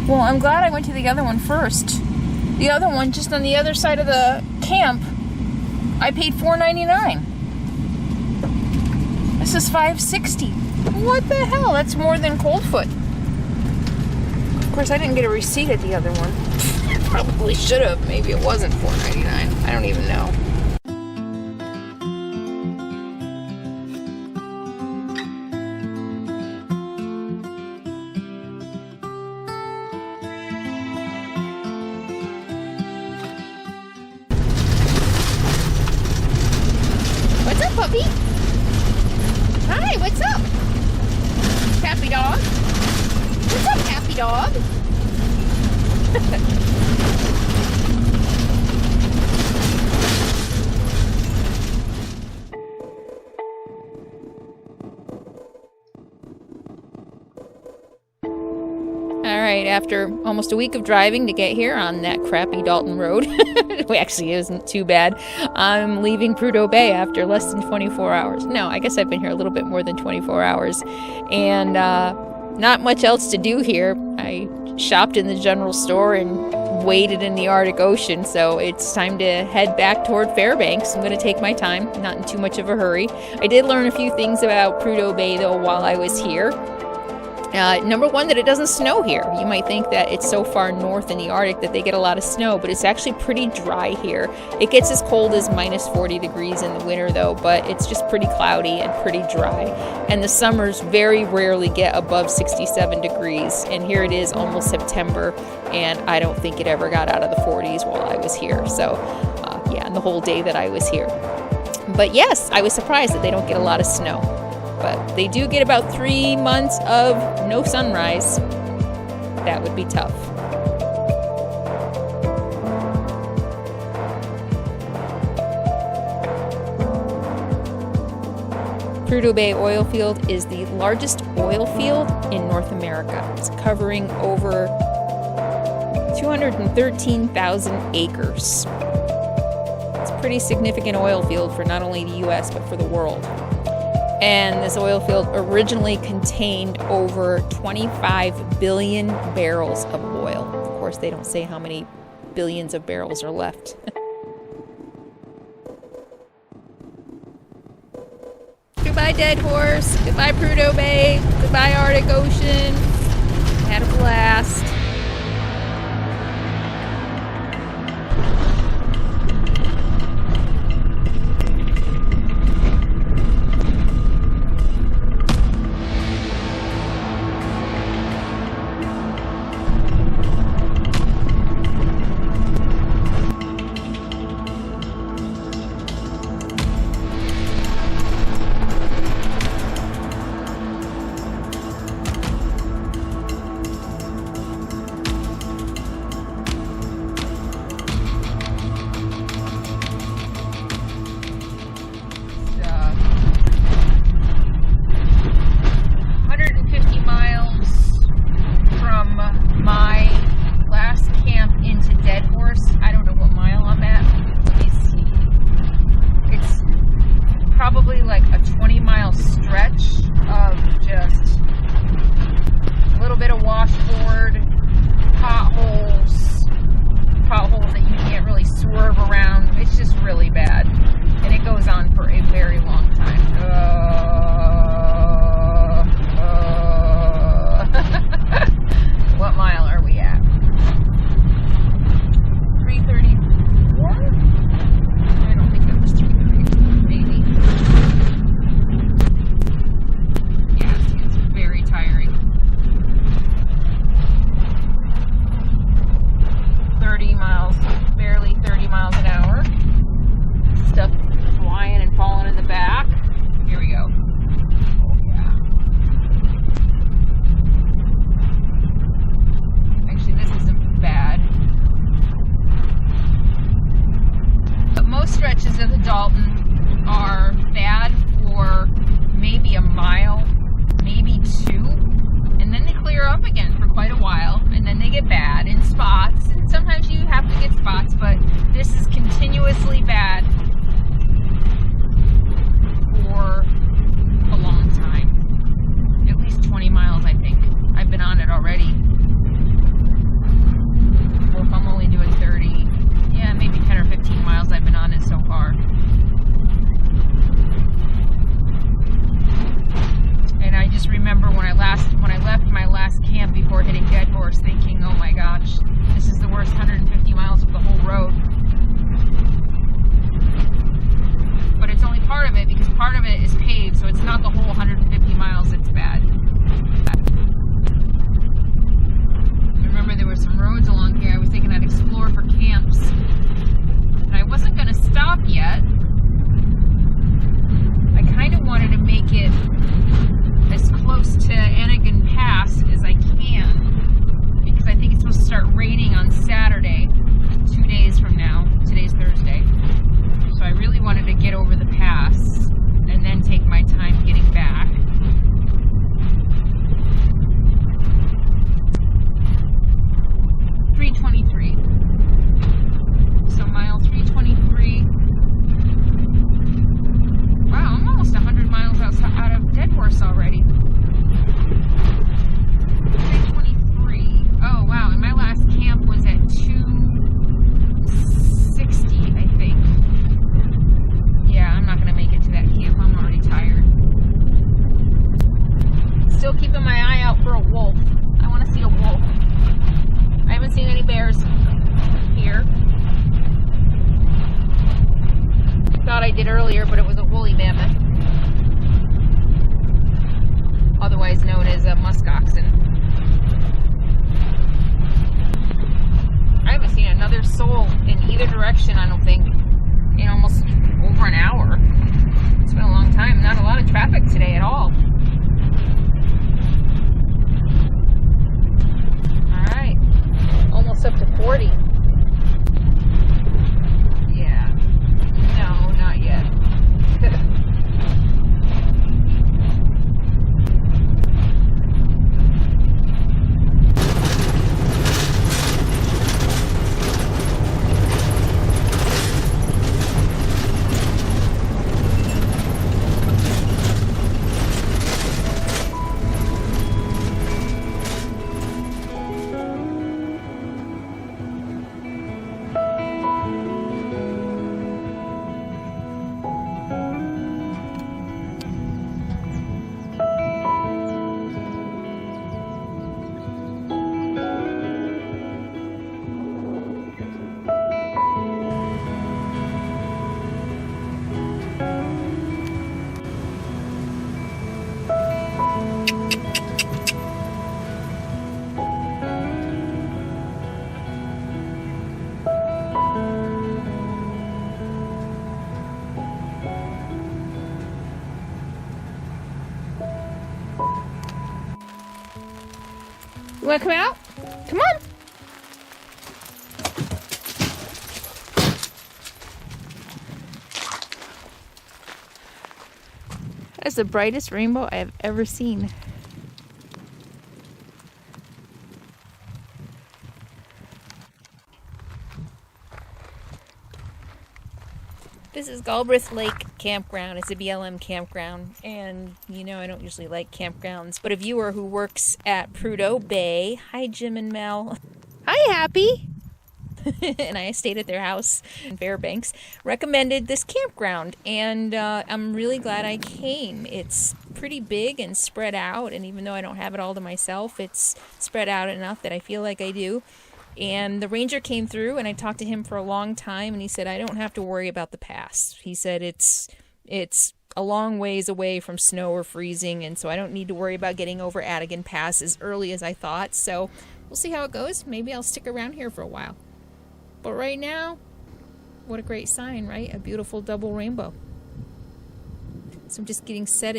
Well, I'm glad I went to the other one first. The other one, just on the other side of the camp, I paid $4.99. This is $5.60. What the hell? That's more than Coldfoot. Of course, I didn't get a receipt at the other one. Probably should have. Maybe it wasn't $4.99. I don't even know. What's up, puppy? Hi, what's up? Happy dog? What's up, happy dog? Alright, after almost a week of driving to get here on that crappy Dalton road, it actually isn't too bad, I'm leaving Prudhoe Bay after less than 24 hours. No, I guess I've been here a little bit more than 24 hours. And not much else to do here. I shopped in the general store and waded in the Arctic Ocean, so it's time to head back toward Fairbanks. I'm going to take my time, not in too much of a hurry. I did learn a few things about Prudhoe Bay, though, while I was here. Number one, that it doesn't snow here. You might think that it's so far north in the Arctic that they get a lot of snow, but it's actually pretty dry here. It gets as cold as minus 40 degrees in the winter, though, but it's just pretty cloudy and pretty dry. And the summers very rarely get above 67 degrees, and here it is almost September, and I don't think it ever got out of the 40s while I was here. So, yeah, and the whole day that I was here. But yes, I was surprised that they don't get a lot of snow. But they do get about 3 months of no sunrise. That would be tough. Prudhoe Bay oil field is the largest oil field in North America. It's covering over 213,000 acres. It's a pretty significant oil field for not only the US, but for the world. And this oil field originally contained over 25 billion barrels of oil. Of course, they don't say how many billions of barrels are left. Goodbye, Deadhorse. Goodbye, Prudhoe Bay. Goodbye, Arctic Ocean. Had a blast. it earlier, but it was a woolly mammoth, otherwise known as a musk oxen. I haven't seen another soul in either direction, I don't think, in almost over an hour. It's been a long time. Not a lot of traffic today at all. Alright. Almost up to 40. Yeah. No, not yet. You want to come out? Come on. That's the brightest rainbow I have ever seen. This is Galbreith Lake campground. It's a BLM campground, and you know I don't usually like campgrounds, but a viewer who works at Prudhoe Bay, hi Jim and Mel, hi Happy, and I stayed at their house in Fairbanks, recommended this campground, and I'm really glad I came. It's pretty big and spread out, and even though I don't have it all to myself, it's spread out enough that I feel like I do. And the ranger came through, and I talked to him for a long time, and he said I don't have to worry about the pass. He said it's a long ways away from snow or freezing, and so I don't need to worry about getting over Adigan Pass as early as I thought. So we'll see how it goes. Maybe I'll stick around here for a while. But right now, what a great sign, right? A beautiful double rainbow. So I'm just getting set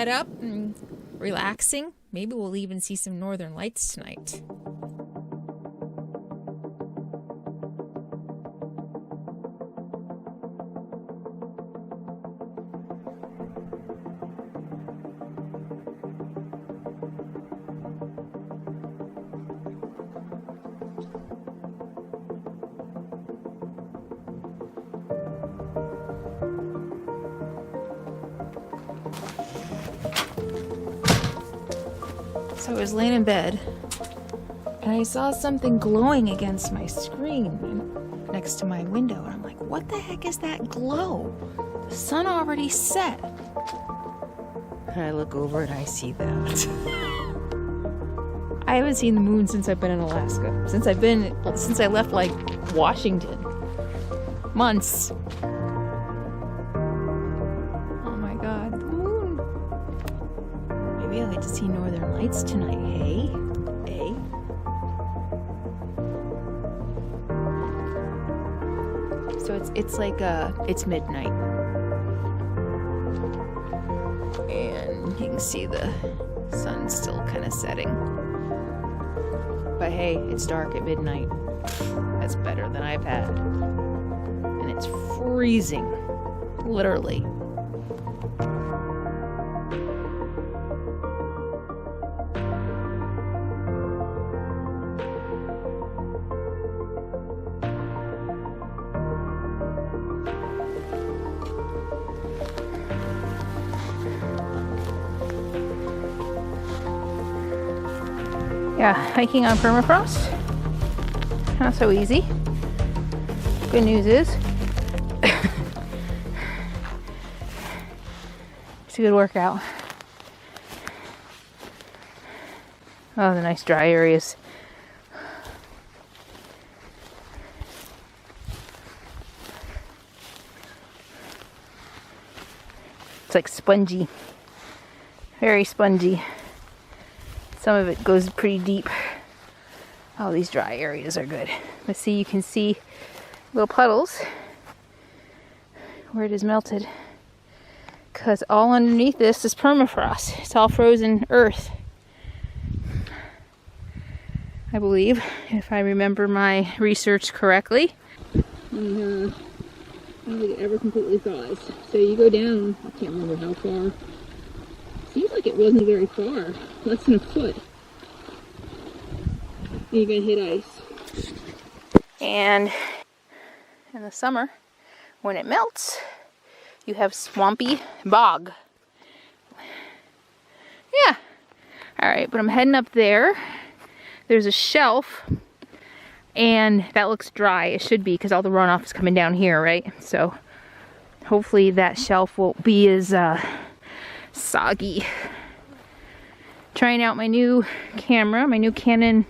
up and relaxing. Maybe we'll even see some northern lights tonight. So I was laying in bed, and I saw something glowing against my screen next to my window, and I'm like, what the heck is that glow? The sun already set. And I look over and I see that. I haven't seen the moon since I've been in Alaska. Since I left, like, Washington. Months. Oh my god, the moon. Maybe I'll get to see northern lights tonight, hey? Hey? So it's like, it's midnight. And you can see the sun's still kind of setting. But hey, it's dark at midnight. That's better than I've had. And it's freezing. Literally. Yeah, hiking on Permafrost, not so easy. Good news is, it's a good workout. Oh, the nice dry areas. like spongy. Very spongy. Some of it goes pretty deep. Oh, these dry areas are good. Let's see, you can see little puddles where it is melted. Because all underneath this is permafrost. It's all frozen earth. I believe, if I remember my research correctly. And I don't think it ever completely thaws. So you go down, I can't remember how far. Seems like it wasn't very far, less than a foot. And you're gonna hit ice. And in the summer, when it melts, you have swampy bog. Yeah. Alright, but I'm heading up there. There's a shelf, and that looks dry. It should be, because all the runoff is coming down here, right? So hopefully that shelf won't be as soggy. Trying out my new camera, my new Canon,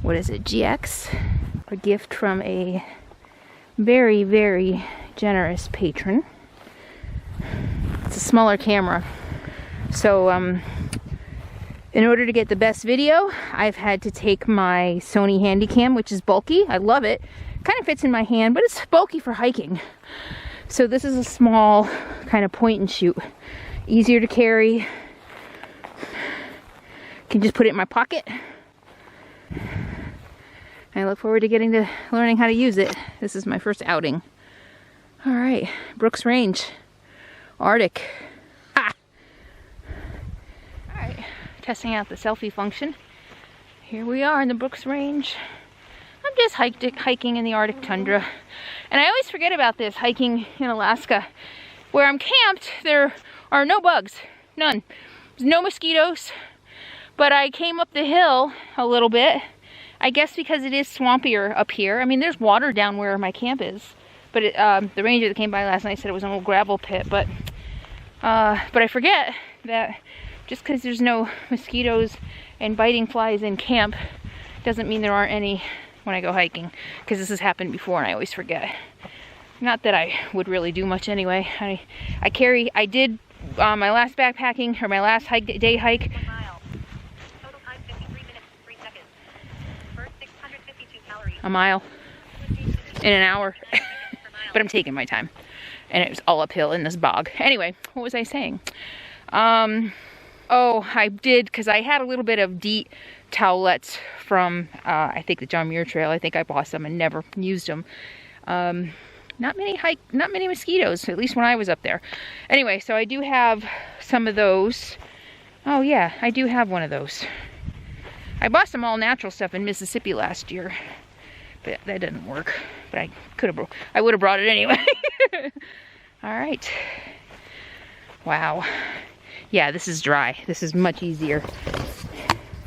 what is it, GX? A gift from a very, very generous patron. It's a smaller camera. So, in order to get the best video, I've had to take my Sony Handycam, which is bulky. I love it. Kind of fits in my hand, but it's bulky for hiking. So this is a small kind of point and shoot. Easier to carry. Can just put it in my pocket. I look forward to getting to learning how to use it. This is my first outing. All right, Brooks Range, Arctic. Ha! All right, testing out the selfie function. Here we are in the Brooks Range. I'm just hiking in the Arctic tundra. And I always forget about this, hiking in Alaska. Where I'm camped, there are no bugs, none. There's no mosquitoes, but I came up the hill a little bit. I guess because it is swampier up here. I mean, there's water down where my camp is. But the ranger that came by last night said it was an old gravel pit. But I forget that just because there's no mosquitoes and biting flies in camp doesn't mean there aren't any when I go hiking. Because this has happened before and I always forget. Not that I would really do much anyway. I did my last backpacking, or my last day hike. 1 mile. Total time 53 minutes, 3 seconds. First 652 calories. A mile in an hour. But I'm taking my time. And it was all uphill in this bog. Anyway, what was I saying? Oh, I did, because I had a little bit of DEET towelettes from, I think the John Muir Trail. I think I bought some and never used them. Not many mosquitoes, at least when I was up there. Anyway, so I do have some of those. Oh yeah, I do have one of those. I bought some all natural stuff in Mississippi last year, but that didn't work. But I would have brought it anyway. All right. Wow. Yeah, this is dry. This is much easier.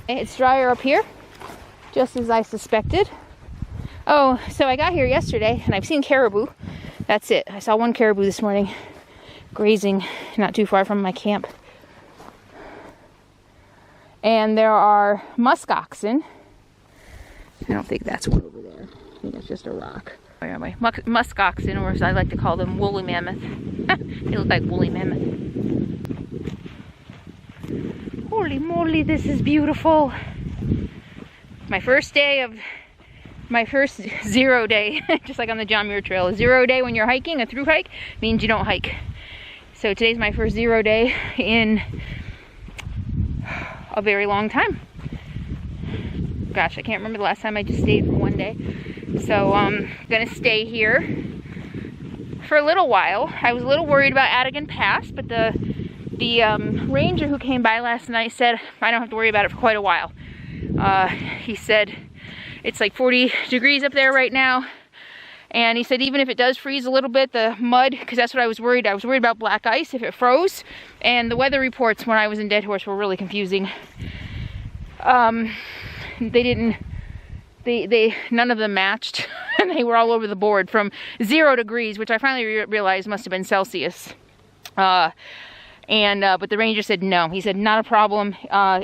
It's drier up here, just as I suspected. Oh, so I got here yesterday and I've seen caribou. That's it. I saw one caribou this morning grazing not too far from my camp. And there are musk oxen. I don't think that's one over there. I think it's just a rock. Where am I? Musk oxen, or as I like to call them, woolly mammoth. They look like woolly mammoth. Holy moly, this is beautiful. My first 0 day, just like on the John Muir Trail. A 0 day when you're hiking, a through hike, means you don't hike. So today's my first 0 day in a very long time. Gosh, I can't remember the last time I just stayed for 1 day. So I'm gonna stay here for a little while. I was a little worried about Adigan Pass, but the ranger who came by last night said I don't have to worry about it for quite a while. He said it's like 40 degrees up there right now. And he said even if it does freeze a little bit, the mud, because that's what I was worried. I was worried about black ice if it froze. And the weather reports when I was in Deadhorse were really confusing. None of them matched. And they were all over the board from 0 degrees, which I finally realized must have been Celsius. But the ranger said no. He said not a problem.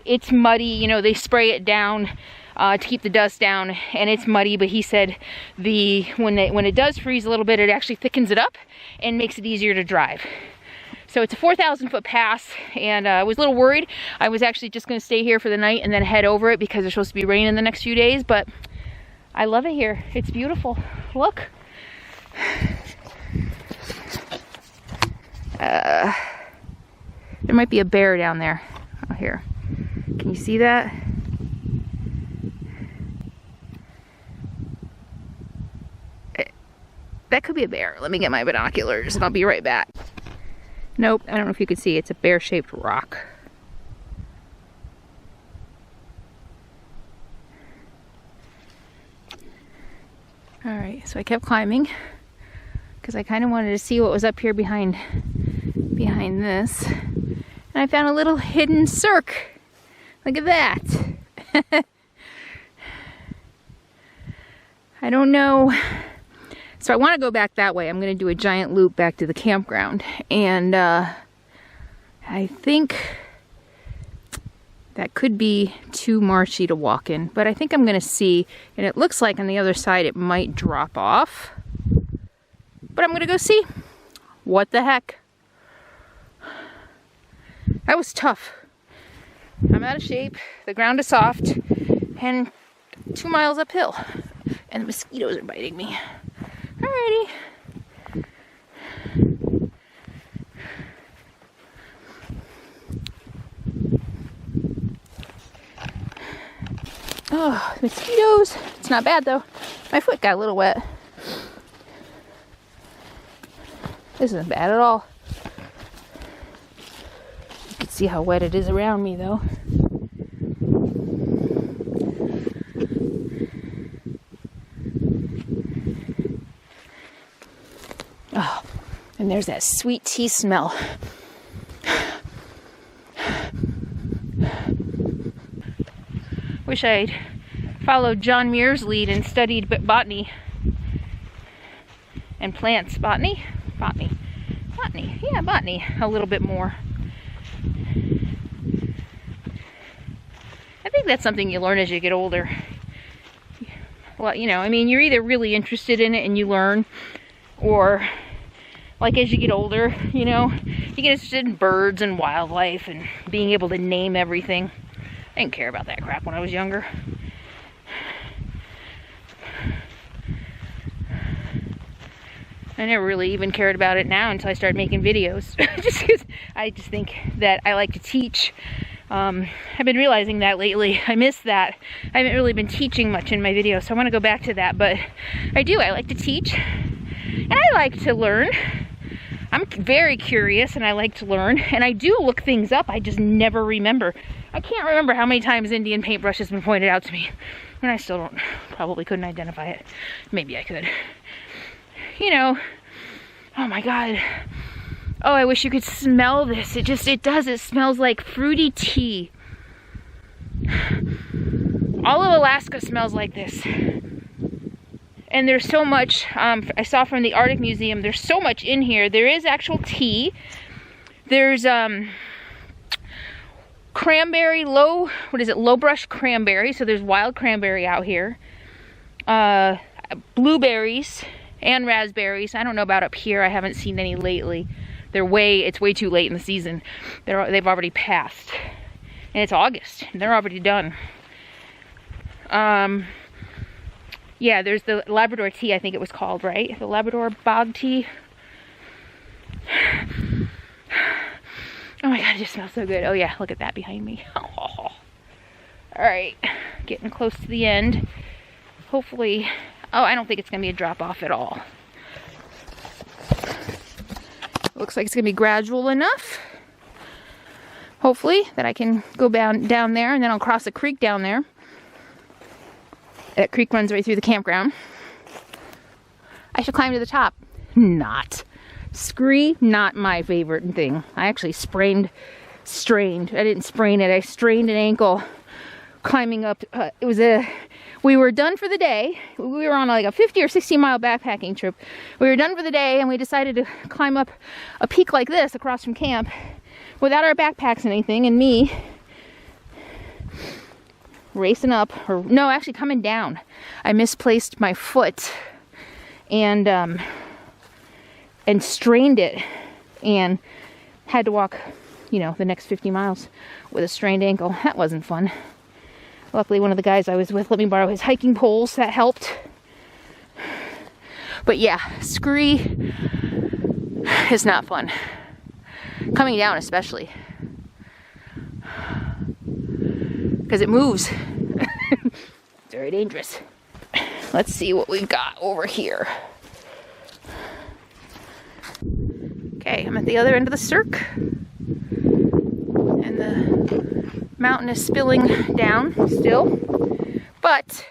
It's muddy, you know, they spray it down to keep the dust down, and it's muddy, but he said when it does freeze a little bit, it actually thickens it up and makes it easier to drive. So it's a 4,000 foot pass, and I was a little worried. I was actually just going to stay here for the night and then head over it because there's supposed to be rain in the next few days, but I love it here. It's beautiful. Look. There might be a bear down there. Oh, here. Can you see that? That could be a bear. Let me get my binoculars and I'll be right back. Nope, I don't know if you can see. It's a bear-shaped rock. Alright, so I kept climbing because I kind of wanted to see what was up here behind this. And I found a little hidden cirque. Look at that. I don't know. So I want to go back that way. I'm going to do a giant loop back to the campground. And I think that could be too marshy to walk in. But I think I'm going to see. And it looks like on the other side it might drop off. But I'm going to go see. What the heck? That was tough. I'm out of shape. The ground is soft. And 2 miles uphill. And the mosquitoes are biting me. Alrighty. Oh, mosquitoes. It's not bad though. My foot got a little wet. This isn't bad at all. You can see how wet it is around me though. Oh, and there's that sweet tea smell. Wish I'd followed John Muir's lead and studied botany and plants. Botany? Botany. Botany. Yeah, botany a little bit more. I think that's something you learn as you get older. Well, you know, I mean, you're either really interested in it and you learn, or like as you get older, you know, you get interested in birds and wildlife and being able to name everything. I didn't care about that crap when I was younger. I never really even cared about it now until I started making videos. Just because I just think that I like to teach. I've been realizing that lately. I miss that. I haven't really been teaching much in my videos, so I want to go back to that. But I do. I like to teach. And I like to learn. I'm very curious and I like to learn. And I do look things up. I just never remember. I can't remember how many times Indian paintbrush has been pointed out to me. And I still don't, probably couldn't identify it. Maybe I could. You know, oh my God. Oh, I wish you could smell this. It does. It smells like fruity tea. All of Alaska smells like this. And there's so much, I saw from the Arctic Museum, there's so much in here. There is actual tea. There's cranberry, low brush cranberry. So there's wild cranberry out here. Blueberries and raspberries. I don't know about up here. I haven't seen any lately. It's way too late in the season. They've already passed. And it's August. And they're already done. Yeah, there's the Labrador tea, I think it was called, right? The Labrador bog tea. Oh my God, it just smells so good. Oh yeah, look at that behind me. All right, getting close to the end. Hopefully, oh, I don't think it's gonna be a drop off at all. Looks like it's gonna be gradual enough. Hopefully, that I can go down there and then I'll cross a creek down there. That creek runs right through the campground. I should climb to the top. Not. Scree, not my favorite thing. I actually strained. I didn't sprain it. I strained an ankle climbing up. We were done for the day. We were on like a 50 or 60 mile backpacking trip. We were done for the day and we decided to climb up a peak like this across from camp without our backpacks and anything, and me racing up, or no, actually coming down. I misplaced my foot and strained it, and had to walk, you know, the next 50 miles with a strained ankle. That wasn't fun. Luckily, one of the guys I was with let me borrow his hiking poles. That helped. But yeah, scree is not fun. Coming down especially. Because it moves. It's very dangerous. Let's see what we've got over here. Okay, I'm at the other end of the cirque. And the mountain is spilling down still. But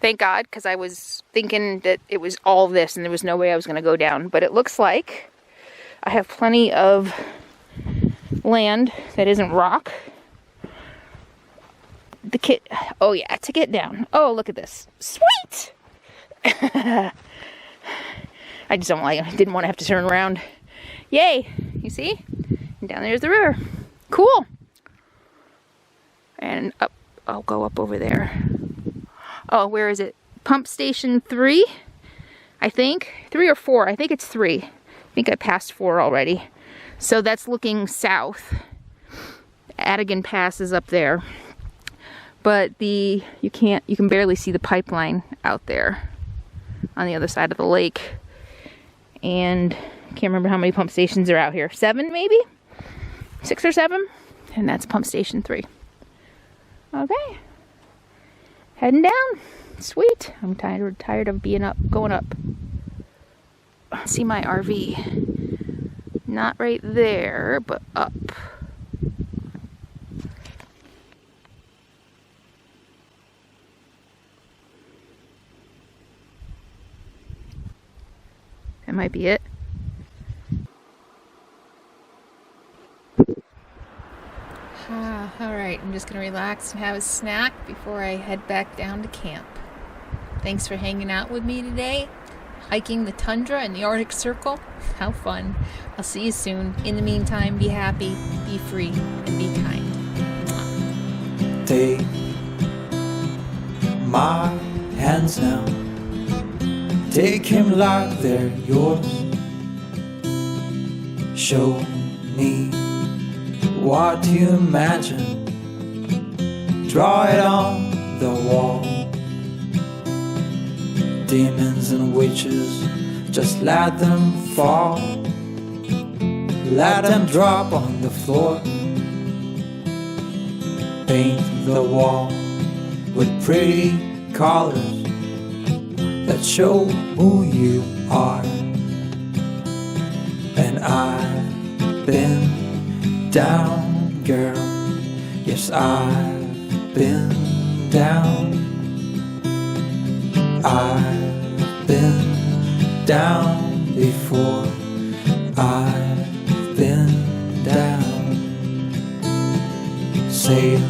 thank God, because I was thinking that it was all this and there was no way I was going to go down. But it looks like I have plenty of land that isn't rock. Oh yeah, to get down. Oh, look at this. Sweet! I just didn't want to have to turn around. Yay! You see? And down there's the river. Cool! And up, I'll go up over there. Oh, where is it? Pump station 3? I think. 3 or 4. I think it's 3. I think I passed 4 already. So that's looking south. Adigan Pass is up there. But you can barely see the pipeline out there on the other side of the lake. And I can't remember how many pump stations are out here. 7 maybe? 6 or 7? And that's pump station 3. Okay. Heading down. Sweet. I'm tired of going up. See my RV. Not right there, but up. That might be it. Alright, I'm just going to relax and have a snack before I head back down to camp. Thanks for hanging out with me today. Hiking the Tundra and the Arctic Circle. How fun. I'll see you soon. In the meantime, be happy, be free, and be kind. Take my hands now. Take him like they're yours. Show me what you imagine. Draw it on the wall. Demons and witches, just let them fall. Let them drop on the floor. Paint the wall with pretty colors that show who you are. And I've been down, girl. Yes, I've been down. I've been down before. I've been down. Sail